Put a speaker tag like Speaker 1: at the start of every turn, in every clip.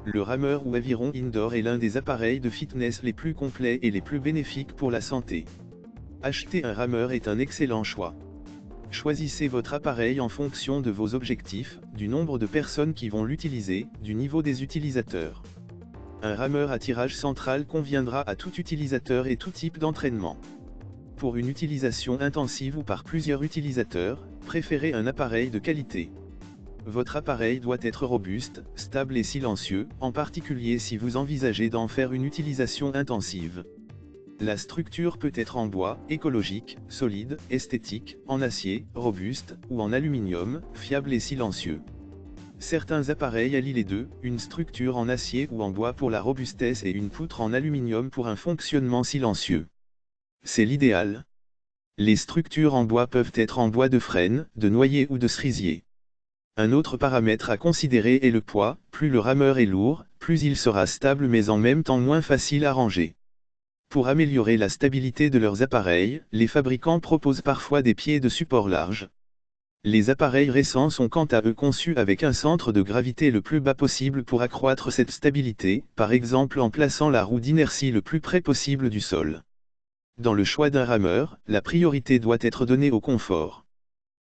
Speaker 1: Le rameur ou aviron indoor est l'un des appareils de fitness les plus complets et les plus bénéfiques pour la santé. Acheter un rameur est un excellent choix. Choisissez votre appareil en fonction de vos objectifs, du nombre de personnes qui vont l'utiliser, du niveau des utilisateurs. Un rameur à tirage central conviendra à tout utilisateur et tout type d'entraînement. Pour une utilisation intensive ou par plusieurs utilisateurs, préférez un appareil de qualité. Votre appareil doit être robuste, stable et silencieux, en particulier si vous envisagez d'en faire une utilisation intensive. La structure peut être en bois, écologique, solide, esthétique, en acier, robuste, ou en aluminium, fiable et silencieux. Certains appareils allient les deux, une structure en acier ou en bois pour la robustesse et une poutre en aluminium pour un fonctionnement silencieux. C'est l'idéal. Les structures en bois peuvent être en bois de frêne, de noyer ou de cerisier. Un autre paramètre à considérer est le poids, plus le rameur est lourd, plus il sera stable mais en même temps moins facile à ranger. Pour améliorer la stabilité de leurs appareils, les fabricants proposent parfois des pieds de support larges. Les appareils récents sont quant à eux conçus avec un centre de gravité le plus bas possible pour accroître cette stabilité, par exemple en plaçant la roue d'inertie le plus près possible du sol. Dans le choix d'un rameur, la priorité doit être donnée au confort.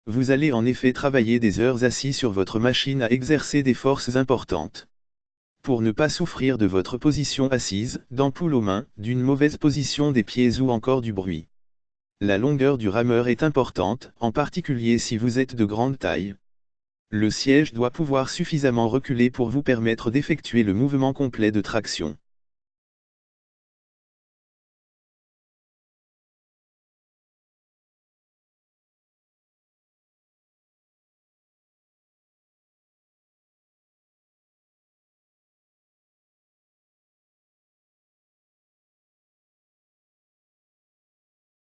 Speaker 1: Vous allez en effet travailler des heures assis sur votre machine à exercer des forces importantes. Pour ne pas souffrir de votre position assise, d'ampoules aux mains, d'une mauvaise position des pieds ou encore du bruit. La longueur du rameur est importante, en particulier si vous êtes de grande taille. Le siège doit pouvoir suffisamment reculer pour vous permettre d'effectuer le mouvement complet de traction.